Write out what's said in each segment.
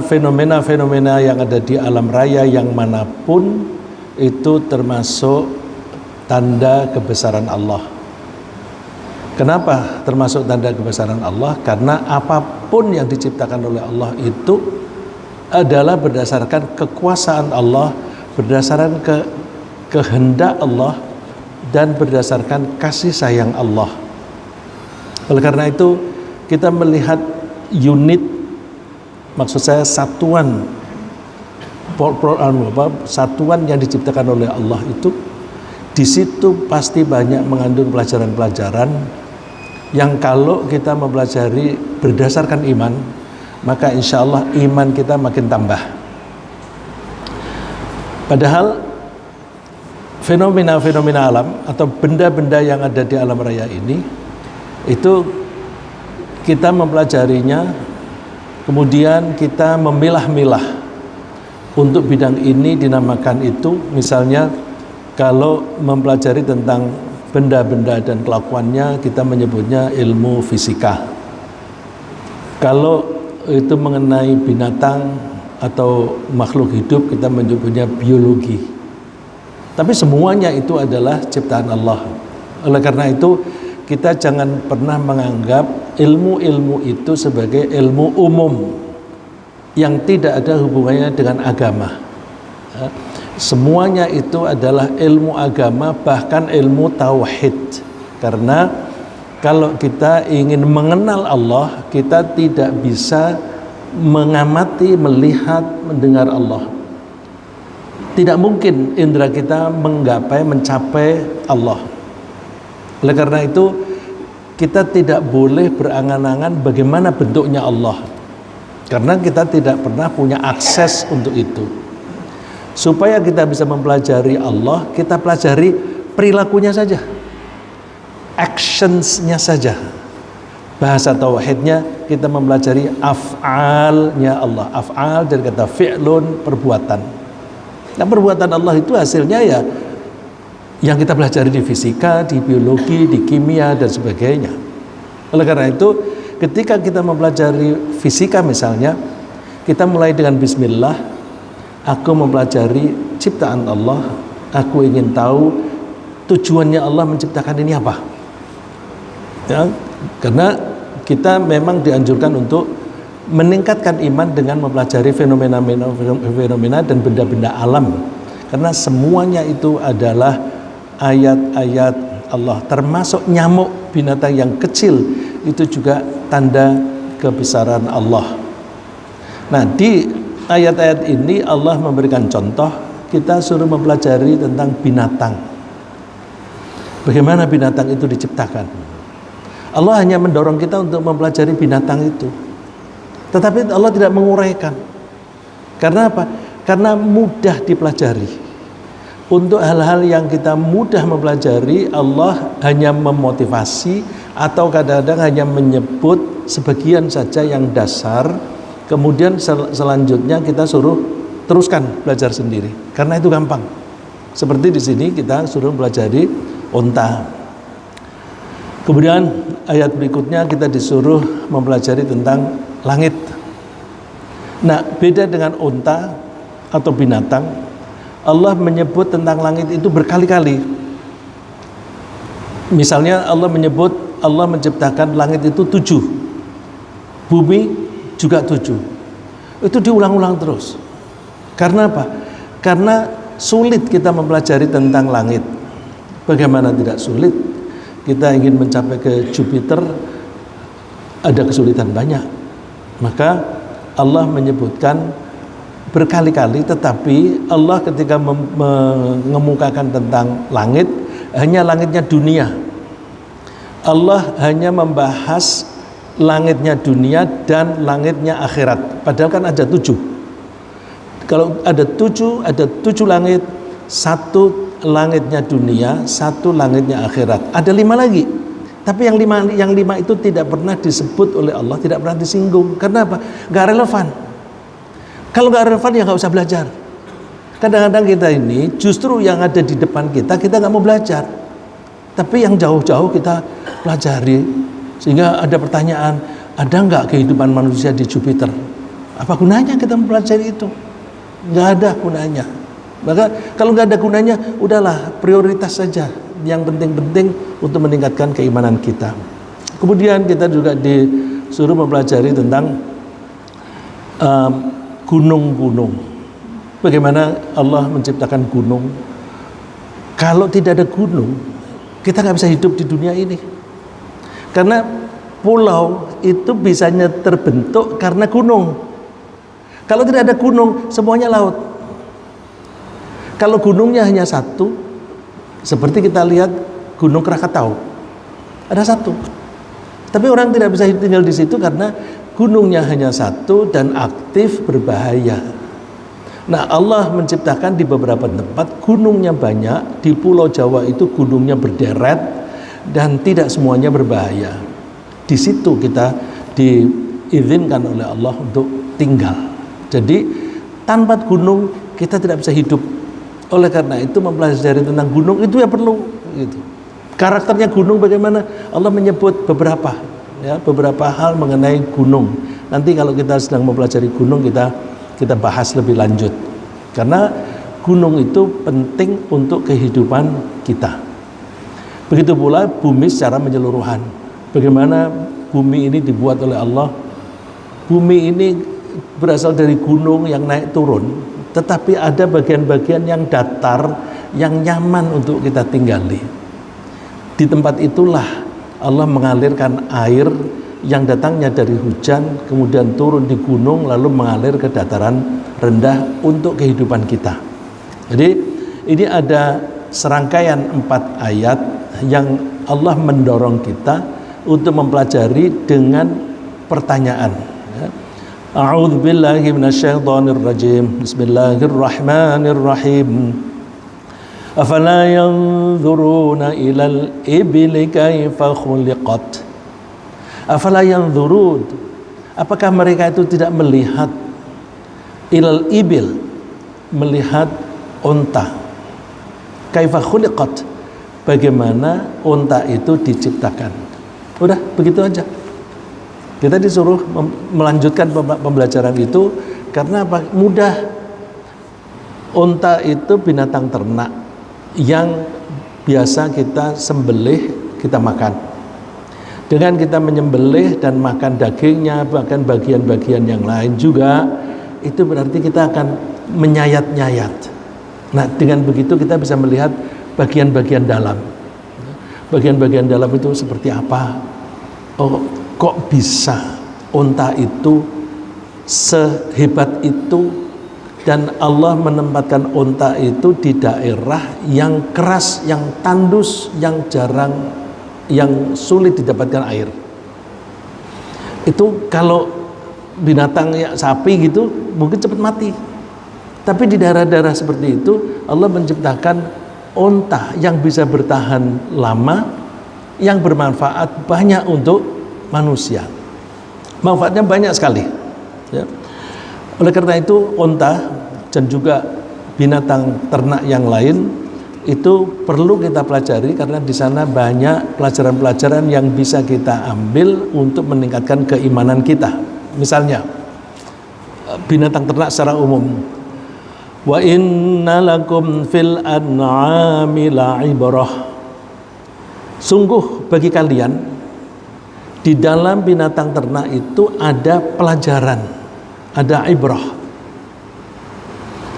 fenomena-fenomena yang ada di alam raya yang manapun itu termasuk tanda kebesaran Allah. Kenapa termasuk tanda kebesaran Allah? Karena apapun yang diciptakan oleh Allah itu adalah berdasarkan kekuasaan Allah, berdasarkan kehendak Allah, dan berdasarkan kasih sayang Allah. Oleh karena itu kita melihat unit, maksud saya satuan yang diciptakan oleh Allah itu, di situ pasti banyak mengandung pelajaran-pelajaran yang kalau kita mempelajari berdasarkan iman, maka insya Allah iman kita makin tambah. Padahal fenomena-fenomena alam atau benda-benda yang ada di alam raya ini, itu kita mempelajarinya, kemudian kita memilah-milah. Untuk bidang ini dinamakan itu, misalnya kalau mempelajari tentang benda-benda dan kelakuannya, kita menyebutnya ilmu fisika. Kalau itu mengenai binatang atau makhluk hidup, kita menyebutnya biologi. Tapi semuanya itu adalah ciptaan Allah. Oleh karena itu kita jangan pernah menganggap ilmu-ilmu itu sebagai ilmu umum yang tidak ada hubungannya dengan agama. Semuanya itu adalah ilmu agama, bahkan ilmu tauhid. Karena kalau kita ingin mengenal Allah, kita tidak bisa mengamati, melihat, mendengar Allah. Tidak mungkin indera kita mencapai Allah. Oleh karena itu kita tidak boleh berangan-angan bagaimana bentuknya Allah, karena kita tidak pernah punya akses untuk itu. Supaya kita bisa mempelajari Allah, kita pelajari perilakunya saja, actionsnya saja. Bahasa tauhidnya kita mempelajari af'alnya Allah. Af'al dari kata fi'lun, perbuatan. Nah, perbuatan Allah itu hasilnya ya yang kita pelajari di fisika, di biologi, di kimia dan sebagainya. Oleh karena itu ketika kita mempelajari fisika misalnya, kita mulai dengan bismillah. Aku mempelajari ciptaan Allah, aku ingin tahu tujuannya Allah menciptakan ini apa. Ya, karena kita memang dianjurkan untuk meningkatkan iman dengan mempelajari fenomena dan benda-benda alam, karena semuanya itu adalah ayat-ayat Allah, termasuk nyamuk, binatang yang kecil itu juga tanda kebesaran Allah. Nah, di ayat-ayat ini Allah memberikan contoh, kita suruh mempelajari tentang binatang. Bagaimana binatang itu diciptakan. Allah hanya mendorong kita untuk mempelajari binatang itu. Tetapi Allah tidak menguraikan. Karena apa? Karena mudah dipelajari. Untuk hal-hal yang kita mudah mempelajari, Allah hanya memotivasi atau kadang-kadang hanya menyebut sebagian saja yang dasar. Kemudian selanjutnya kita suruh teruskan belajar sendiri, karena itu gampang. Seperti di sini kita suruh pelajari unta. Kemudian ayat berikutnya kita disuruh mempelajari tentang langit. Nah, beda dengan unta atau binatang, Allah menyebut tentang langit itu berkali-kali. Misalnya Allah menyebut, Allah menciptakan langit itu 7, bumi juga 7. Itu diulang-ulang terus. Karena apa? Karena sulit kita mempelajari tentang langit. Bagaimana tidak sulit? Kita ingin mencapai ke Jupiter, ada kesulitan banyak. Maka Allah menyebutkan berkali-kali, tetapi Allah ketika mengemukakan tentang langit, hanya langitnya dunia. Allah hanya membahas langitnya dunia dan langitnya akhirat. Padahal kan ada 7. Kalau ada 7 langit, 1 langitnya dunia, 1 langitnya akhirat. Ada 5 lagi. Tapi yang lima itu tidak pernah disebut oleh Allah, tidak pernah disinggung. Karena apa? Gak relevan. Kalau gak relevan ya gak usah belajar. Kadang-kadang kita ini justru yang ada di depan kita gak mau belajar. Tapi yang jauh-jauh kita pelajari. Sehingga ada pertanyaan, ada nggak kehidupan manusia di Jupiter? Apa gunanya kita mempelajari itu? Nggak ada gunanya. Maka kalau nggak ada gunanya, udahlah prioritas saja yang penting-penting untuk meningkatkan keimanan kita. Kemudian kita juga disuruh mempelajari tentang gunung-gunung. Bagaimana Allah menciptakan gunung. Kalau tidak ada gunung, kita nggak bisa hidup di dunia ini. Karena pulau itu bisanya terbentuk karena gunung. Kalau tidak ada gunung, semuanya laut. Kalau gunungnya hanya satu, seperti kita lihat Gunung Krakatau, ada satu. Tapi orang tidak bisa tinggal di situ karena gunungnya hanya satu dan aktif berbahaya. Nah, Allah menciptakan di beberapa tempat gunungnya banyak. Di Pulau Jawa itu gunungnya berderet dan tidak semuanya berbahaya. Di situ kita diizinkan oleh Allah untuk tinggal. Jadi tanpa gunung kita tidak bisa hidup. Oleh karena itu mempelajari tentang gunung itu ya perlu gitu. Karakternya gunung bagaimana? Allah menyebut beberapa hal mengenai gunung. Nanti kalau kita sedang mempelajari gunung kita bahas lebih lanjut. Karena gunung itu penting untuk kehidupan kita. Begitu pula bumi secara menyeluruhan. Bagaimana bumi ini dibuat oleh Allah? Bumi ini berasal dari gunung yang naik turun. Tetapi ada bagian-bagian yang datar, yang nyaman untuk kita tinggali. Di tempat itulah Allah mengalirkan air yang datangnya dari hujan, kemudian turun di gunung, lalu mengalir ke dataran rendah untuk kehidupan kita. Jadi ini ada serangkaian 4 ayat yang Allah mendorong kita untuk mempelajari dengan pertanyaan. A'udzu billahi minasyaitonir rajim. Bismillahirrahmanirrahim. Afala yanzuruna ilal ibli kaifa khuliqat. Afala yanzurun. Apakah mereka itu tidak melihat ilal ibil, melihat unta. Kaifa khuliqat. Bagaimana unta itu diciptakan. Udah begitu aja. Kita disuruh melanjutkan pembelajaran itu karena apa? Mudah. Unta itu binatang ternak yang biasa kita sembelih, kita makan. Dengan kita menyembelih dan makan dagingnya, bahkan bagian-bagian yang lain juga, itu berarti kita akan menyayat-nyayat. Nah, dengan begitu kita bisa melihat bagian-bagian dalam. Bagian-bagian dalam itu seperti apa? Oh, kok bisa unta itu sehebat itu, dan Allah menempatkan unta itu di daerah yang keras, yang tandus, yang jarang, yang sulit didapatkan air. Itu kalau binatang ya, sapi gitu mungkin cepat mati. Tapi di daerah-daerah seperti itu Allah menciptakan unta yang bisa bertahan lama, yang bermanfaat banyak untuk manusia. Manfaatnya banyak sekali ya. Oleh karena itu unta dan juga binatang ternak yang lain itu perlu kita pelajari karena di sana banyak pelajaran-pelajaran yang bisa kita ambil untuk meningkatkan keimanan kita. Misalnya binatang ternak secara umum. Wa inna lakum fil an'ami la'ibrah. Sungguh bagi kalian di dalam binatang ternak itu ada pelajaran, ada ibrah.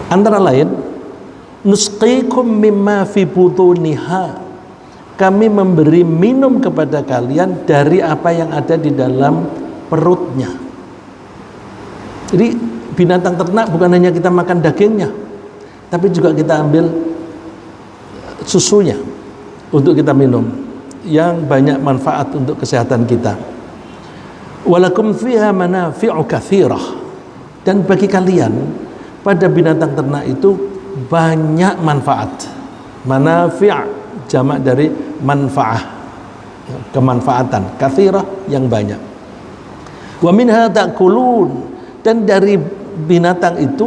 Antara lain, nusqikum mimma fi butuniha. Kami memberi minum kepada kalian dari apa yang ada di dalam perutnya. Jadi binatang ternak bukan hanya kita makan dagingnya, tapi juga kita ambil susunya untuk kita minum, yang banyak manfaat untuk kesehatan kita. Walakum fiha manafi'u katsirah. Dan bagi kalian pada binatang ternak itu banyak manfaat. Manafi' jamak dari manfaah, kemanfaatan. Katsirah yang banyak. Wa minha ta'kulun. Dan dari binatang itu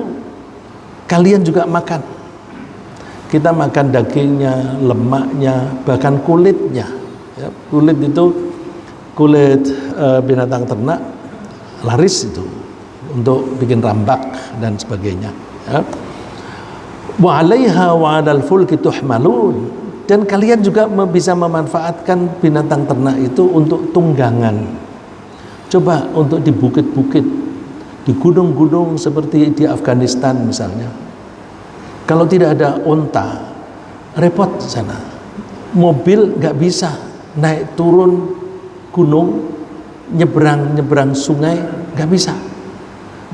kalian juga makan. Kita makan dagingnya, lemaknya, bahkan kulitnya. Ya, kulit binatang ternak laris itu. untuk bikin rambak dan sebagainya. Ya. Wa 'alaiha wa 'alal fulki tuhmalun, dan kalian juga bisa memanfaatkan binatang ternak itu untuk tunggangan. Coba untuk di bukit-bukit, di gunung-gunung seperti di Afghanistan misalnya, kalau tidak ada unta, repot di sana. Mobil nggak bisa naik turun gunung, nyebrang sungai, nggak bisa.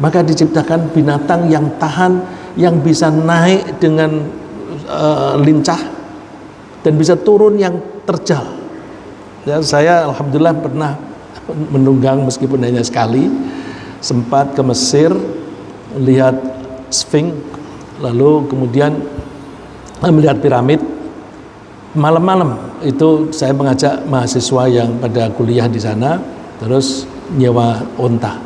Maka diciptakan binatang yang tahan, yang bisa naik dengan lincah dan bisa turun yang terjal. Ya, saya alhamdulillah pernah menunggang meskipun hanya sekali, sempat ke Mesir lihat Sphinx, lalu kemudian melihat piramid. Malam-malam itu saya mengajak mahasiswa yang pada kuliah di sana, terus nyewa onta.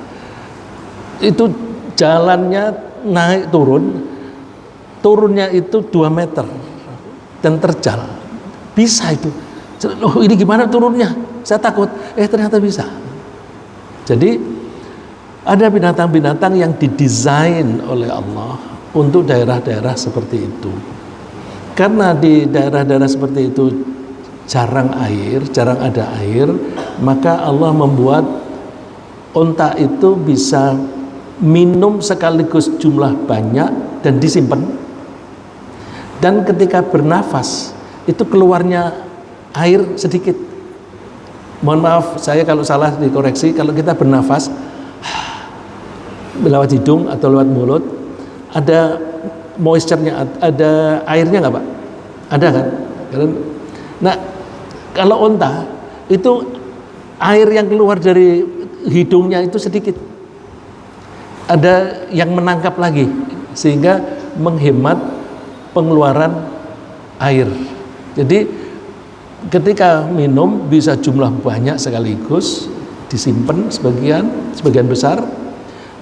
Itu jalannya naik turunnya itu 2 meter dan terjal. Bisa itu. Oh, ini gimana turunnya? Saya takut. Ternyata bisa. Jadi ada binatang-binatang yang didesain oleh Allah untuk daerah-daerah seperti itu. Karena di daerah-daerah seperti itu jarang ada air, maka Allah membuat unta itu bisa minum sekaligus jumlah banyak dan disimpan. Dan ketika bernafas itu keluarnya air sedikit. Mohon maaf, saya kalau salah dikoreksi. Kalau kita bernafas lewat hidung atau lewat mulut, ada moisture-nya, ada airnya nggak Pak? Ada kan? Nah, kalau unta itu air yang keluar dari hidungnya itu sedikit. Ada yang menangkap lagi sehingga menghemat pengeluaran air. Jadi ketika minum bisa jumlah banyak sekaligus, disimpan sebagian besar,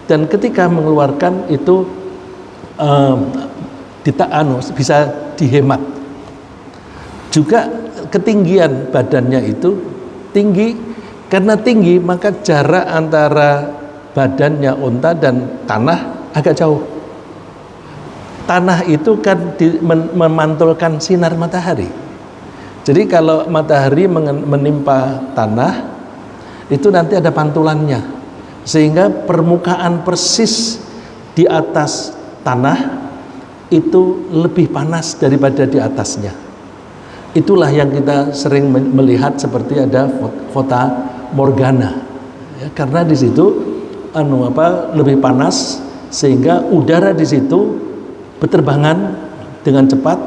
dan ketika mengeluarkan itu bisa dihemat. Juga ketinggian badannya itu tinggi, karena tinggi maka jarak antara badannya unta dan tanah agak jauh. Tanah itu kan memantulkan sinar matahari. Jadi kalau matahari menimpa tanah, itu nanti ada pantulannya, sehingga permukaan persis di atas tanah itu lebih panas daripada di atasnya. Itulah yang kita sering melihat seperti ada fata morgana, ya, karena di situ lebih panas, sehingga udara di situ berterbangan dengan cepat,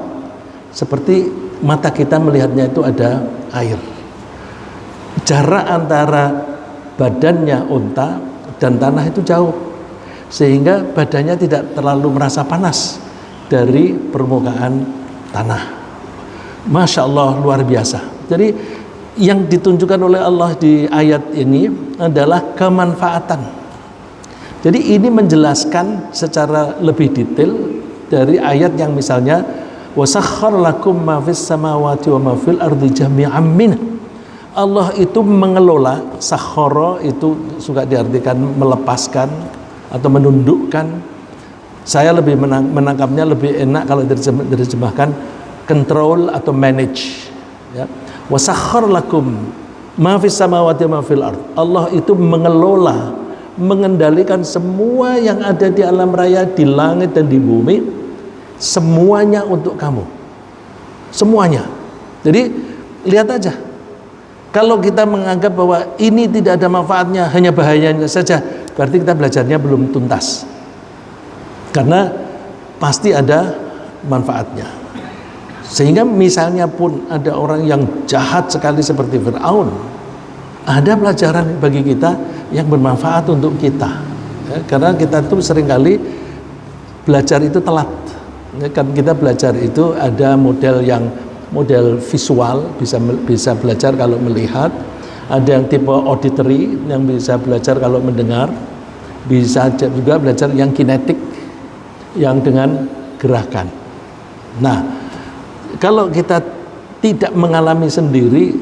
seperti mata kita melihatnya itu ada air. Jarak antara badannya unta dan tanah itu jauh, sehingga badannya tidak terlalu merasa panas dari permukaan tanah. Masya Allah, luar biasa. Jadi yang ditunjukkan oleh Allah di ayat ini adalah kemanfaatan. Jadi ini menjelaskan secara lebih detail dari ayat yang misalnya wasakhkhar lakum ma fis samawati wa ma fil ardi jami'an min. Allah itu mengelola, sakhara itu suka diartikan melepaskan atau menundukkan. Saya lebih menangkapnya lebih enak kalau diterjemahkan control atau manage, ya. Wasakhkhar lakum ma fis samawati wa ma fil ard. Allah itu mengelola, mengendalikan semua yang ada di alam raya, di langit dan di bumi, semuanya untuk kamu, semuanya. Jadi lihat aja, kalau kita menganggap bahwa ini tidak ada manfaatnya, hanya bahayanya saja, berarti kita belajarnya belum tuntas, karena pasti ada manfaatnya. Sehingga misalnya pun ada orang yang jahat sekali seperti Fir'aun, ada pelajaran bagi kita yang bermanfaat untuk kita, ya, karena kita tuh seringkali belajar itu telat, ya, kan kita belajar itu ada model visual, bisa belajar kalau melihat, ada yang tipe auditory yang bisa belajar kalau mendengar, bisa juga belajar yang kinetik yang dengan gerakan. Nah, kalau kita tidak mengalami sendiri,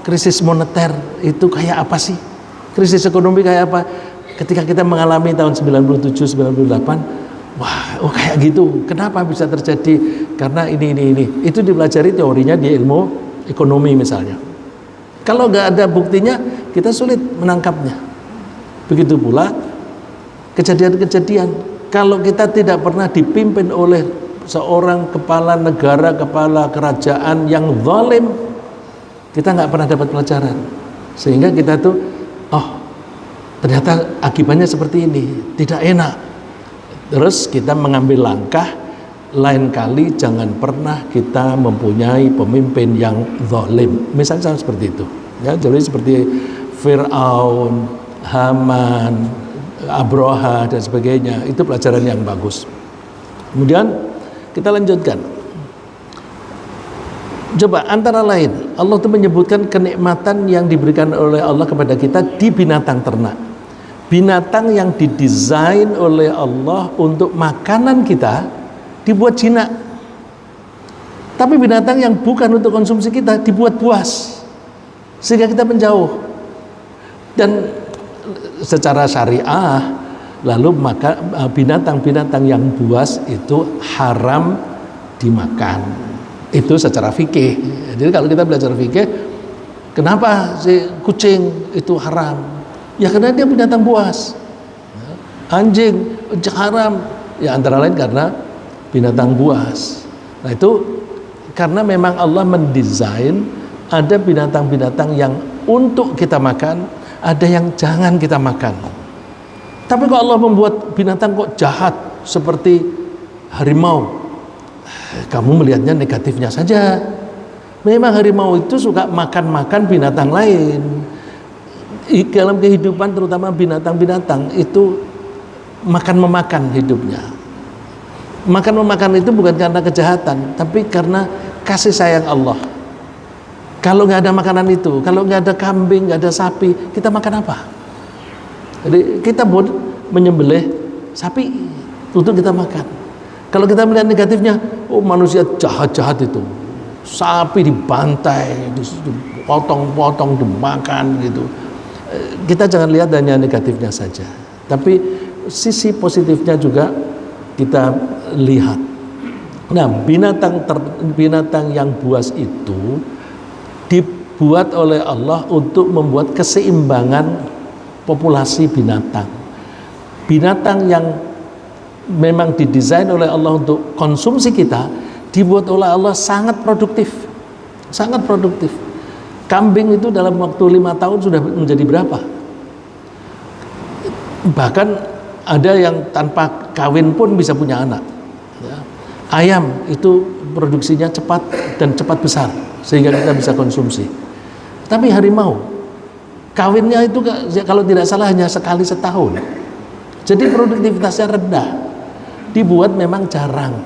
krisis moneter itu kayak apa sih? Krisis ekonomi kayak apa? ketika kita mengalami tahun 97, 98, wah, oh kayak gitu. Kenapa bisa terjadi? Karena ini. Itu dipelajari teorinya di ilmu ekonomi misalnya. Kalau nggak ada buktinya, kita sulit menangkapnya. Begitu pula kejadian-kejadian. Kalau kita tidak pernah dipimpin oleh seorang kepala negara, kepala kerajaan yang zalim, kita nggak pernah dapat pelajaran. Sehingga kita tuh, oh ternyata akibatnya seperti ini, tidak enak. Terus kita mengambil langkah, lain kali jangan pernah kita mempunyai pemimpin yang zalim. Misalnya seperti itu. Ya, jadi seperti Fir'aun, Haman, Abroha dan sebagainya, itu pelajaran yang bagus. Kemudian kita lanjutkan. Coba antara lain Allah itu menyebutkan kenikmatan yang diberikan oleh Allah kepada kita di binatang ternak. Binatang yang didesain oleh Allah untuk makanan kita dibuat jinak. Tapi binatang yang bukan untuk konsumsi kita dibuat buas sehingga kita menjauh. Dan secara syariah lalu maka binatang-binatang yang buas itu haram dimakan. Itu secara fikih. Jadi kalau kita belajar fikih, kenapa si kucing itu haram? Ya karena dia binatang buas. Anjing haram, ya antara lain karena binatang buas. Nah itu karena memang Allah mendesain ada binatang-binatang yang untuk kita makan, ada yang jangan kita makan. Tapi kalau Allah membuat binatang kok jahat seperti harimau, kamu melihatnya negatifnya saja. Memang harimau itu suka makan-makan binatang lain. Dalam kehidupan terutama binatang-binatang itu makan-memakan hidupnya. Makan-memakan itu bukan karena kejahatan, tapi karena kasih sayang Allah. Kalau nggak ada makanan itu, kalau nggak ada kambing, nggak ada sapi, kita makan apa? Jadi kita buat menyembelih sapi untuk kita makan. Kalau kita melihat negatifnya, oh manusia jahat-jahat itu, sapi dibantai, dipotong-potong, dimakan gitu. Kita jangan lihat hanya negatifnya saja, tapi sisi positifnya juga kita lihat. Nah, binatang yang buas itu dibuat oleh Allah untuk membuat keseimbangan populasi binatang. Binatang yang memang didesain oleh Allah untuk konsumsi kita dibuat oleh Allah sangat produktif. Sangat produktif. Kambing itu dalam waktu 5 tahun sudah menjadi berapa? Bahkan ada yang tanpa kawin pun bisa punya anak. Ya. Ayam itu produksinya cepat dan cepat besar sehingga kita bisa konsumsi. Tapi harimau kawinnya itu kalau tidak salah hanya sekali setahun. Jadi produktivitasnya rendah. Dibuat memang jarang.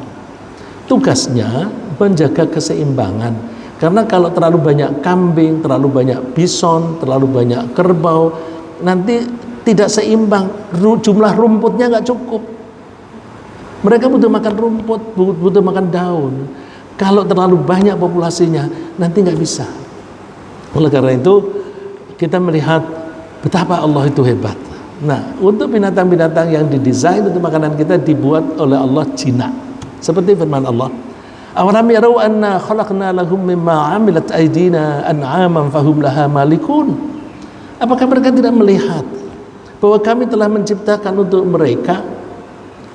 Tugasnya menjaga keseimbangan. Karena kalau terlalu banyak kambing, terlalu banyak bison, terlalu banyak kerbau, nanti tidak seimbang, jumlah rumputnya nggak cukup. Mereka butuh makan rumput, butuh makan daun. Kalau terlalu banyak populasinya, nanti nggak bisa. Oleh karena itu, kita melihat betapa Allah itu hebat. Nah, untuk binatang-binatang yang didesain untuk makanan kita dibuat oleh Allah jinak. Seperti firman Allah, awalam yarau anna khalaqna lahum mimma amilat aydina an'aman fahum laha malikun. Apakah mereka tidak melihat bahwa kami telah menciptakan untuk mereka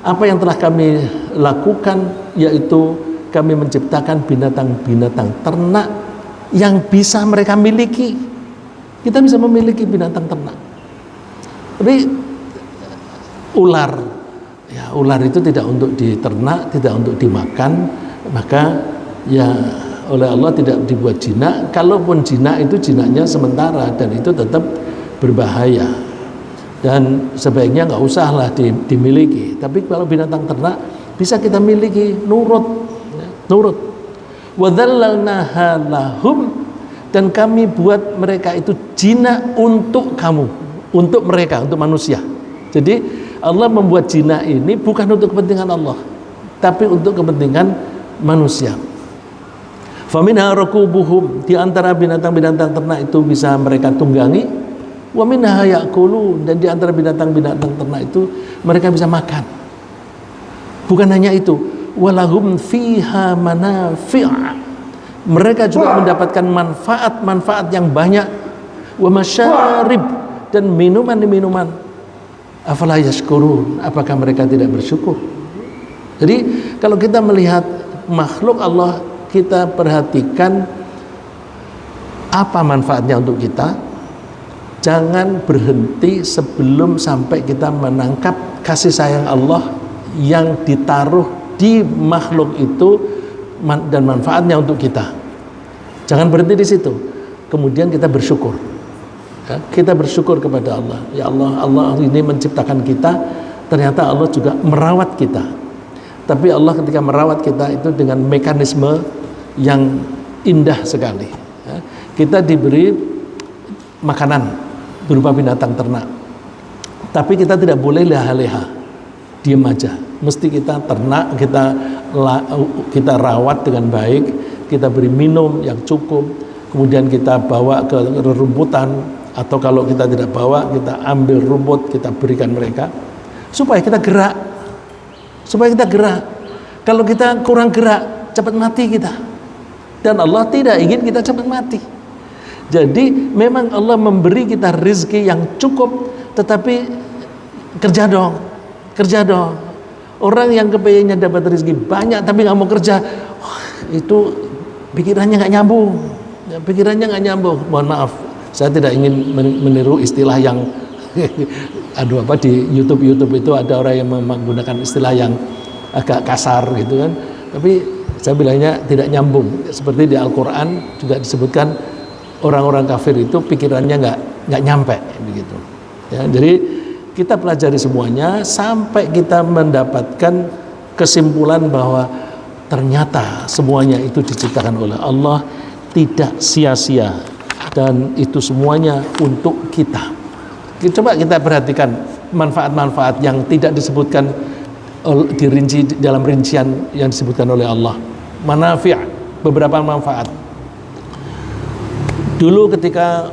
apa yang telah kami lakukan, yaitu kami menciptakan binatang-binatang ternak yang bisa mereka miliki. Kita bisa memiliki binatang ternak. Tapi ular, ya ular itu tidak untuk diternak, tidak untuk dimakan, maka ya oleh Allah tidak dibuat jinak. Kalaupun jinak itu jinaknya sementara dan itu tetap berbahaya. Dan sebaiknya nggak usahlah dimiliki. Tapi kalau binatang ternak bisa kita miliki, nurut, ya, nurut. Wadhallalnaha lahum, dan kami buat mereka itu jinak untuk kamu, untuk mereka, untuk manusia. Jadi Allah membuat jinak ini bukan untuk kepentingan Allah, tapi untuk kepentingan manusia. Faminha rakubuhum, di antara binatang-binatang ternak itu bisa mereka tunggangi. Wa minha ya'kulun, dan di antara binatang-binatang ternak itu mereka bisa makan. Bukan hanya itu, walahum fiha manafi', mereka juga mendapatkan manfaat-manfaat yang banyak. Wa masyarib, dan minuman-minuman. Afala yashkurun, apakah mereka tidak bersyukur? Jadi kalau kita melihat makhluk Allah, kita perhatikan apa manfaatnya untuk kita. Jangan berhenti sebelum sampai kita menangkap kasih sayang Allah yang ditaruh di makhluk itu dan manfaatnya untuk kita. Jangan berhenti di situ. Kemudian kita bersyukur. Ya, kita bersyukur kepada Allah. Ya Allah, Allah ini menciptakan kita. Ternyata Allah juga merawat kita. Tapi Allah ketika merawat kita itu dengan mekanisme yang indah sekali. Ya, kita diberi makanan berupa binatang ternak, tapi kita tidak boleh leha-leha, diam aja. Mesti kita ternak, kita rawat dengan baik, kita beri minum yang cukup, kemudian kita bawa ke rerumputan, atau kalau kita tidak bawa, kita ambil rumput, kita berikan mereka supaya kita gerak. Kalau kita kurang gerak, cepat mati kita, dan Allah tidak ingin kita cepat mati. Jadi memang Allah memberi kita rezeki yang cukup, tetapi kerja dong. Orang yang kepengennya dapat rezeki banyak tapi nggak mau kerja, itu pikirannya nggak nyambung. Mohon maaf, saya tidak ingin meniru istilah yang di YouTube itu ada orang yang menggunakan istilah yang agak kasar gitu kan. Tapi saya bilangnya tidak nyambung. Seperti di Al-Quran juga disebutkan, orang-orang kafir itu pikirannya nggak nyampe begitu. Ya, jadi kita pelajari semuanya sampai kita mendapatkan kesimpulan bahwa ternyata semuanya itu diciptakan oleh Allah, tidak sia-sia, dan itu semuanya untuk kita. Coba kita perhatikan manfaat-manfaat yang tidak disebutkan dirinci dalam rincian yang disebutkan oleh Allah. Manafi', beberapa manfaat. Dulu ketika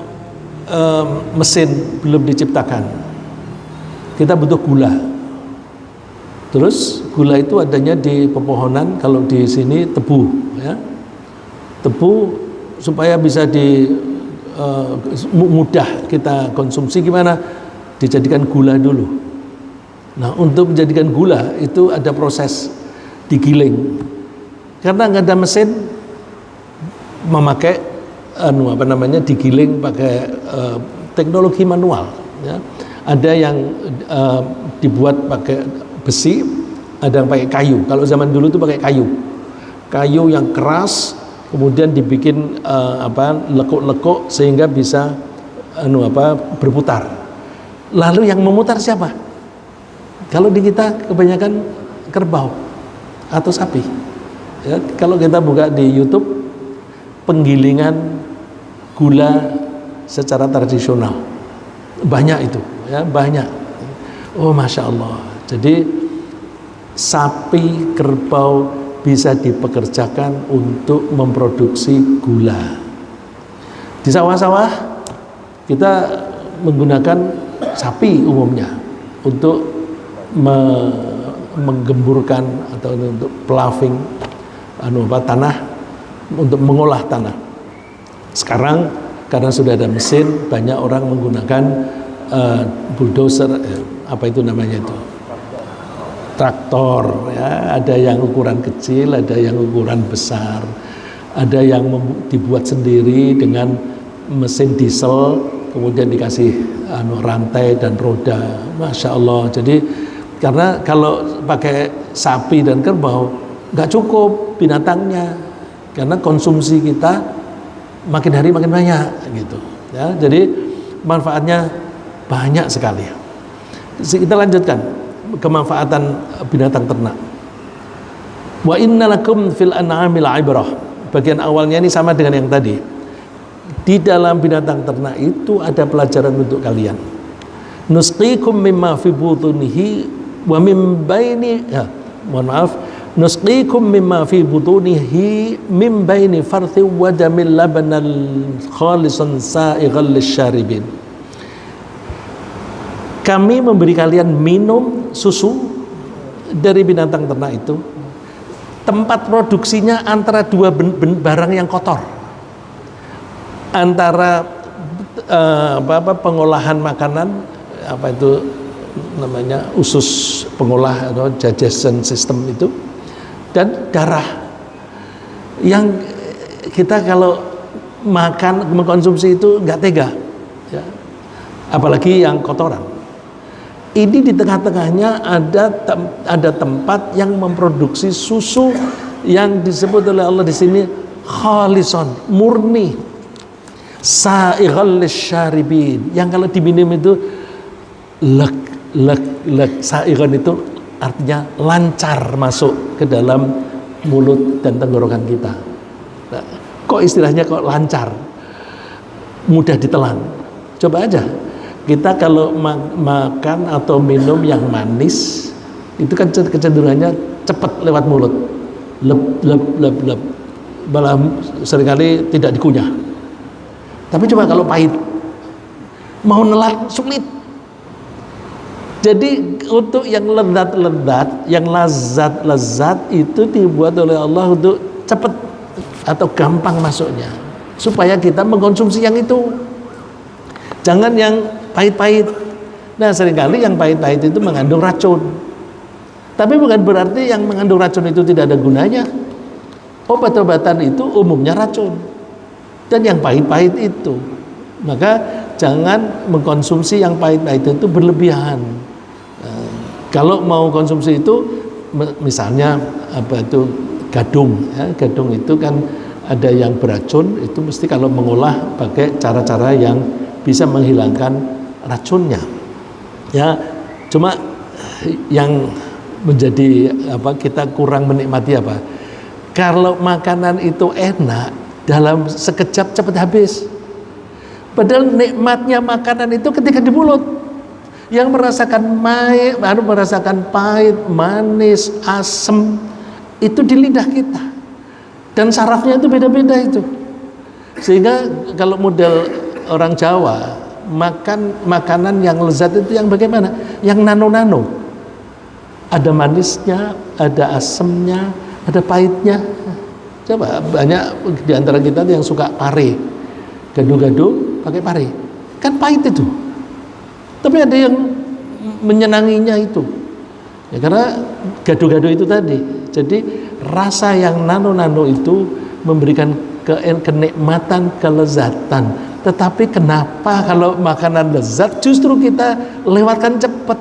mesin belum diciptakan, kita butuh gula. Terus gula itu adanya di pepohonan, kalau di sini tebu, ya. Tebu supaya bisa mudah kita konsumsi, gimana? Dijadikan gula dulu. Nah, untuk menjadikan gula itu ada proses digiling. Karena nggak ada mesin, memakai digiling pakai teknologi manual, ya. Ada yang dibuat pakai besi, ada yang pakai kayu. Kalau zaman dulu itu pakai kayu yang keras, kemudian dibikin lekuk-lekuk sehingga bisa berputar. Lalu yang memutar siapa? Kalau di kita kebanyakan kerbau atau sapi, ya. Kalau kita buka di YouTube, penggilingan gula secara tradisional banyak itu, ya, banyak. Oh, masya Allah. Jadi sapi, kerbau bisa dipekerjakan untuk memproduksi gula. Di sawah-sawah kita menggunakan sapi umumnya untuk menggemburkan atau untuk ploughing tanah, untuk mengolah tanah. Sekarang karena sudah ada mesin, banyak orang menggunakan bulldozer, traktor, ya. Ada yang ukuran kecil, ada yang ukuran besar, ada yang dibuat sendiri dengan mesin diesel, kemudian dikasih rantai dan roda. Masya Allah. Jadi karena kalau pakai sapi dan kerbau nggak cukup binatangnya, karena konsumsi kita makin hari makin banyak gitu, ya. Jadi manfaatnya banyak sekali. Kita lanjutkan kemanfaatan binatang ternak. Wa innalakum fil an'amil ibrah. Bagian awalnya ini sama dengan yang tadi. Di dalam binatang ternak itu ada pelajaran untuk kalian. Nusqikum mimma fi butunihi wa min baini nusqikum mimma fi butunihi min baini farthi wa jamil labanal khalisan sa'ighal lisyaribin. Kami memberi kalian minum susu dari binatang ternak itu. Tempat produksinya antara dua barang yang kotor, antara pengolahan makanan, apa itu namanya, usus pengolah atau digestion system itu, dan darah yang kita kalau makan mengkonsumsi itu nggak tega ya. Apalagi yang kotoran. Ini di tengah-tengahnya ada tempat yang memproduksi susu yang disebut oleh Allah di sini khalison, murni, sa'ighal lisyaribin, yang kalau diminum itu lek sa'ighon itu artinya lancar masuk ke dalam mulut dan tenggorokan kita. Nah, kok istilahnya kok lancar, mudah ditelan. Coba aja kita kalau makan atau minum yang manis itu kan kecenderungannya cepat lewat mulut, lep, malah seringkali tidak dikunyah. Tapi coba kalau pahit, mau nelan sulit. Jadi untuk yang lezat-lezat, yang lazat-lezat itu dibuat oleh Allah untuk cepat atau gampang masuknya, supaya kita mengkonsumsi yang itu. Jangan yang pahit-pahit. Nah, seringkali yang pahit-pahit itu mengandung racun. Tapi bukan berarti yang mengandung racun itu tidak ada gunanya. Obat-obatan itu umumnya racun. Dan yang pahit-pahit itu. Maka jangan mengkonsumsi yang pahit-pahit itu berlebihan. Nah, kalau mau konsumsi itu, misalnya apa itu gadung, ya, gadung itu kan ada yang beracun, itu mesti kalau mengolah pakai cara-cara yang bisa menghilangkan racunnya. Ya, cuma yang menjadi apa, kita kurang menikmati apa? Kalau makanan itu enak, dalam sekejap cepat habis. Padahal nikmatnya makanan itu ketika di mulut. Yang merasakan pahit, manis, asam itu di lidah kita. Dan sarafnya itu beda-beda itu. Sehingga kalau model orang Jawa makan makanan yang lezat itu yang bagaimana? Yang nano-nano. Ada manisnya, ada asamnya, ada pahitnya. Coba banyak di antara kita yang suka pare, gado-gado pakai pare, kan pahit itu. Tapi ada yang menyenanginya itu, ya karena gado-gado itu tadi. Jadi rasa yang nano-nano itu memberikan kenikmatan, kelezatan. Tetapi kenapa kalau makanan lezat justru kita lewatkan cepat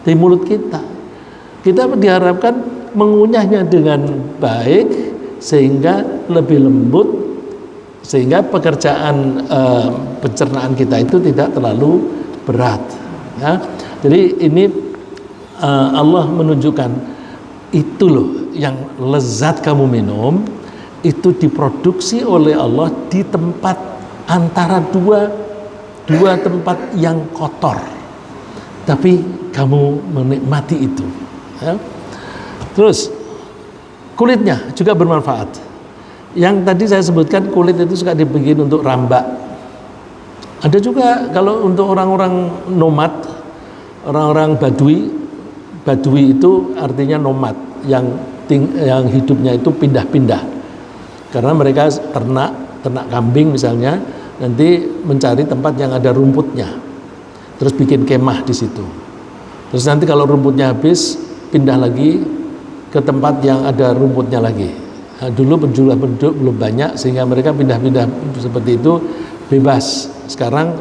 di mulut kita? Kita diharapkan mengunyahnya dengan baik sehingga lebih lembut, sehingga pekerjaan pencernaan kita itu tidak terlalu berat. Ya. Jadi ini Allah menunjukkan itu loh yang lezat kamu minum itu diproduksi oleh Allah di tempat antara dua tempat yang kotor, tapi kamu menikmati itu ya. Terus kulitnya juga bermanfaat. Yang tadi saya sebutkan kulit itu suka dibikin untuk rambak. Ada juga kalau untuk orang-orang nomad, orang-orang badui itu artinya nomad yang hidupnya itu pindah-pindah, karena mereka ternak kambing misalnya, nanti mencari tempat yang ada rumputnya, terus bikin kemah di situ. Terus nanti kalau rumputnya habis, pindah lagi ke tempat yang ada rumputnya lagi. Nah, dulu jumlah penduduk belum banyak sehingga mereka pindah-pindah seperti itu bebas. Sekarang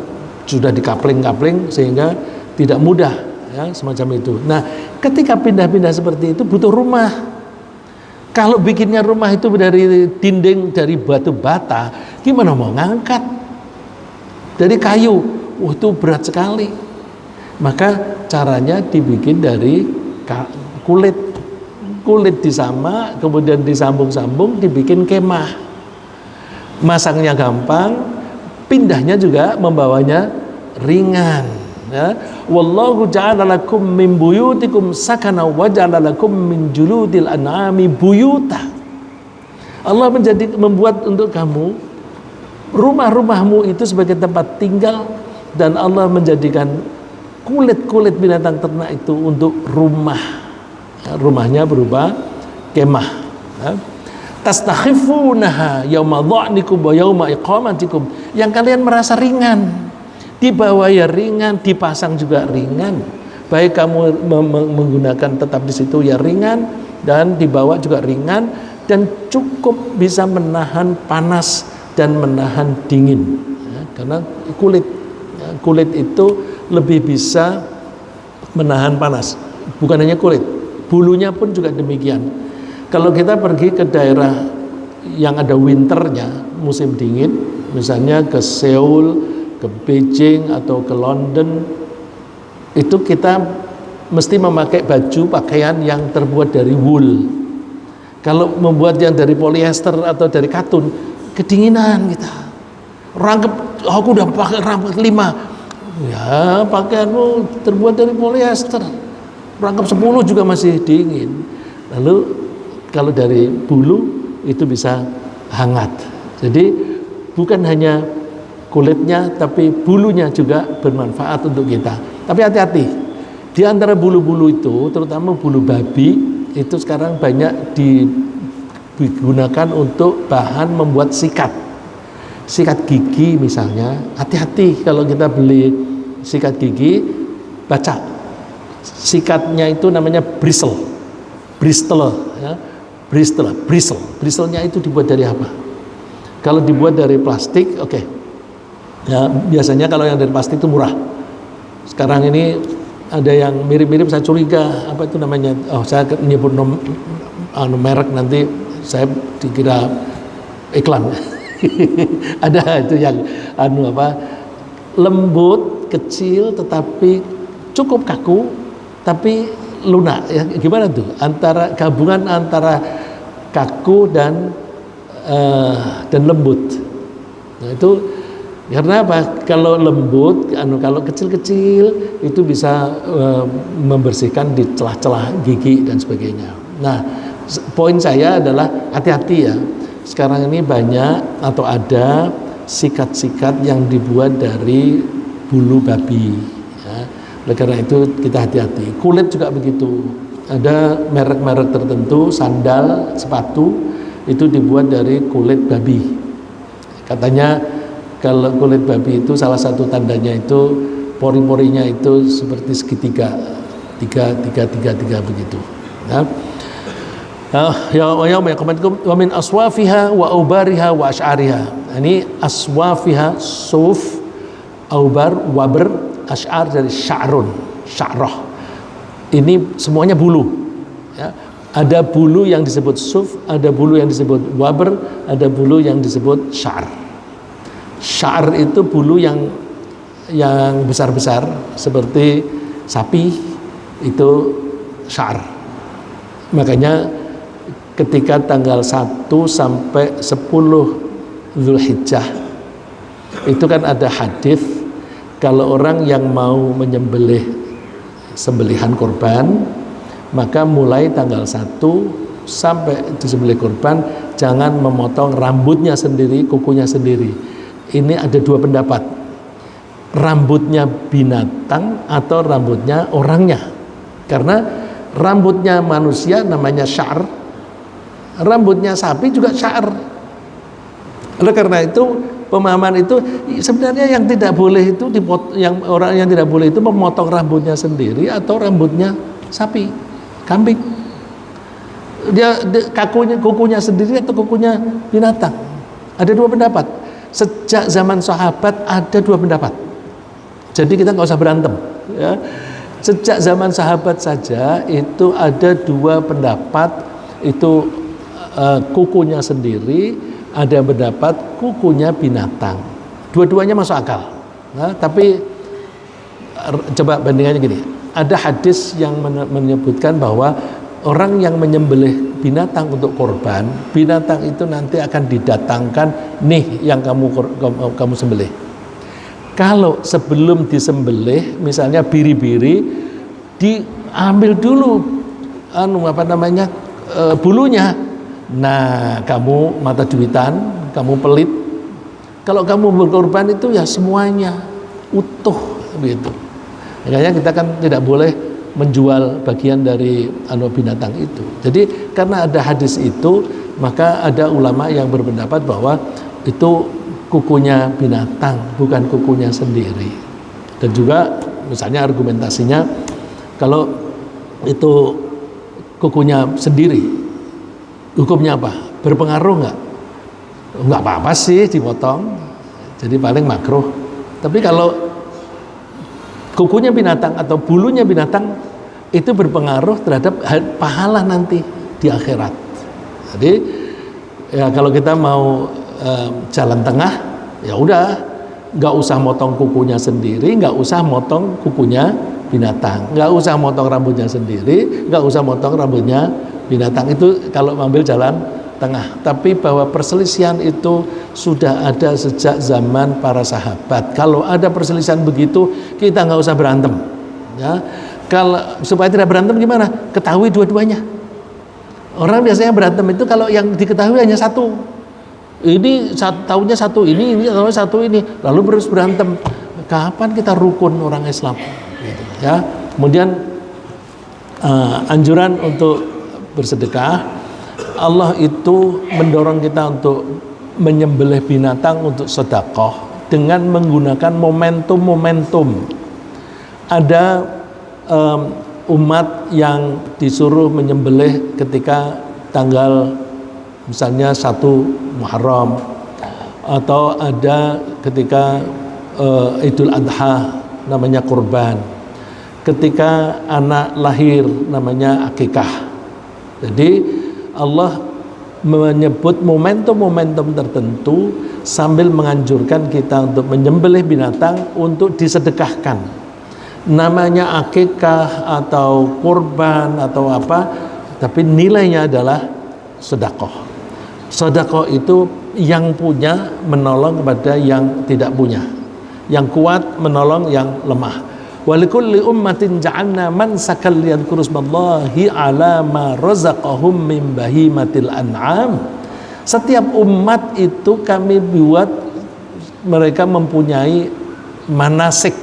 sudah dikapling-kapling sehingga tidak mudah ya, semacam itu. Nah, ketika pindah-pindah seperti itu butuh rumah. Kalau bikinnya rumah itu dari dinding, dari batu bata, gimana mau ngangkat? Dari kayu, itu berat sekali. Maka caranya dibikin dari kulit. Kulit disama, kemudian disambung-sambung, dibikin kemah. Masangnya gampang, pindahnya juga membawanya ringan. Ya. Wallahu ja'ala lakum min buyutikum sakana wa ja'ala lakum min juludil an'ami buyuta. Allah membuat untuk kamu rumah-rumahmu itu sebagai tempat tinggal, dan Allah menjadikan kulit-kulit binatang ternak itu untuk rumah. Rumahnya berupa kemah. Tastakhifunaha yauma dha'nikum wa yauma iqamatikum, yang kalian merasa ringan, dibawa ya ringan, dipasang juga ringan, baik kamu menggunakan tetap di situ ya ringan, dan dibawa juga ringan, dan cukup bisa menahan panas dan menahan dingin, karena kulit itu lebih bisa menahan panas. Bukan hanya kulit, bulunya pun juga demikian. Kalau kita pergi ke daerah yang ada winternya, musim dingin, misalnya ke Seoul, ke Beijing, atau ke London, itu kita mesti memakai pakaian yang terbuat dari wool. Kalau membuat yang dari polyester atau dari katun, kedinginan kita. Rangkep, aku udah pakai rangkep 5. Ya, pakaianmu terbuat dari polyester. Rangkep 10 juga masih dingin. Lalu kalau dari bulu itu bisa hangat. Jadi bukan hanya kulitnya, tapi bulunya juga bermanfaat untuk kita. Tapi hati-hati, di antara bulu-bulu itu, terutama bulu babi, itu sekarang banyak digunakan untuk bahan membuat sikat gigi misalnya. Hati-hati kalau kita beli sikat gigi, baca sikatnya itu namanya bristle ya. Bristle-nya itu dibuat dari apa? Kalau dibuat dari plastik, oke. Ya, biasanya kalau yang dari plastik itu murah. Sekarang ini ada yang mirip-mirip, saya curiga apa itu namanya. Oh, saya menyebut merek, nanti saya dikira iklan. Ada itu yang lembut, kecil, tetapi cukup kaku, tapi lunak. Ya, gimana tuh? Gabungan antara kaku dan lembut. Nah, itu karena apa? Kalau lembut, kalau kecil-kecil itu bisa membersihkan di celah-celah gigi dan sebagainya. Nah, poin saya adalah hati-hati ya. Sekarang ini banyak atau ada sikat-sikat yang dibuat dari bulu babi. Ya. Oleh karena itu kita hati-hati. Kulit juga begitu. Ada merek-merek tertentu, sandal, sepatu itu dibuat dari kulit babi. Katanya kalau kulit babi itu salah satu tandanya itu pori-porinya itu seperti segitiga, tiga begitu. Ya wa min aswafiha wa aubariha wa ash'ariha. Ini aswafiha, suf, aubar, wabr, ash'ar dari sya'rah. Ini semuanya bulu. Ya. Ada bulu yang disebut suf, ada bulu yang disebut wabr, ada bulu yang disebut sya'ar. Sya'ar itu bulu yang besar-besar seperti sapi, itu sya'ar. Makanya ketika tanggal 1 sampai 10 Zulhijjah itu kan ada hadis, kalau orang yang mau menyembelih sembelihan korban, maka mulai tanggal 1 sampai disembelih korban jangan memotong rambutnya sendiri, kukunya sendiri. Ini ada dua pendapat, rambutnya binatang atau rambutnya orangnya. Karena rambutnya manusia namanya sya'ar, rambutnya sapi juga sya'ar. Oleh karena itu pemahaman itu sebenarnya yang tidak boleh itu orang yang tidak boleh itu memotong rambutnya sendiri atau rambutnya sapi, kambing. Dia kukunya sendiri atau kukunya binatang. Ada dua pendapat. Sejak zaman sahabat ada dua pendapat. Jadi kita nggak usah berantem. Ya. Sejak zaman sahabat saja itu ada dua pendapat, itu kukunya sendiri, ada yang pendapat kukunya binatang. Dua-duanya masuk akal. Nah, tapi coba bandingannya gini. Ada hadis yang menyebutkan bahwa orang yang menyembelih binatang untuk korban, binatang itu nanti akan didatangkan, nih yang kamu sembelih. Kalau sebelum disembelih, misalnya biri-biri, diambil dulu bulunya. Nah, kamu mata duitan, kamu pelit. Kalau kamu berkorban itu ya semuanya utuh begitu. Makanya kita kan tidak boleh menjual bagian dari binatang itu. Jadi karena ada hadis itu, maka ada ulama yang berpendapat bahwa itu kukunya binatang, bukan kukunya sendiri. Dan juga misalnya argumentasinya, kalau itu kukunya sendiri, hukumnya apa? Berpengaruh nggak? Nggak apa-apa sih dipotong, jadi paling makruh. Tapi kalau kukunya binatang atau bulunya binatang, itu berpengaruh terhadap pahala nanti di akhirat. Jadi ya kalau kita mau jalan tengah, ya udah, nggak usah motong kukunya sendiri, nggak usah motong kukunya binatang, nggak usah motong rambutnya sendiri, nggak usah motong rambutnya binatang. Itu kalau mengambil jalan tengah. Tapi bahwa perselisihan itu sudah ada sejak zaman para sahabat. Kalau ada perselisihan begitu, kita nggak usah berantem. Ya, kalau supaya tidak berantem gimana? Ketahui dua-duanya. Orang biasanya berantem itu kalau yang diketahui hanya satu. Ini tahunya satu ini tahunya satu ini, lalu terus berantem. Kapan kita rukun orang Islam? Gitu, ya. Kemudian anjuran untuk bersedekah. Allah itu mendorong kita untuk menyembelih binatang untuk sedekah dengan menggunakan momentum-momentum. Ada umat yang disuruh menyembelih ketika tanggal misalnya 1 Muharram, atau ada ketika Idul Adha namanya kurban, ketika anak lahir namanya akikah. Jadi Allah menyebut momentum-momentum tertentu sambil menganjurkan kita untuk menyembelih binatang untuk disedekahkan. Namanya akikah atau kurban atau apa, tapi nilainya adalah sedekah. Sedekah itu yang punya menolong kepada yang tidak punya, yang kuat menolong yang lemah. Walikulli ummatin ja'alna mansakan liyadhkuru ismallahi ala ma razaqahum min bahimatil an'am. Setiap umat itu kami buat mereka mempunyai manasik.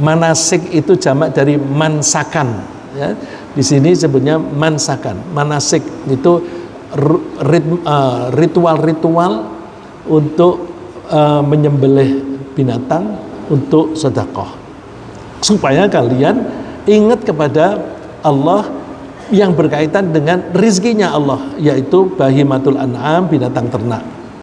Manasik itu jamak dari mansakan, ya. Di sini sebutnya mansakan. Manasik itu ritual-ritual untuk menyembelih binatang untuk sedekah, supaya kalian ingat kepada Allah yang berkaitan dengan rizkinya Allah, yaitu bahimatul an'am, binatang ternak.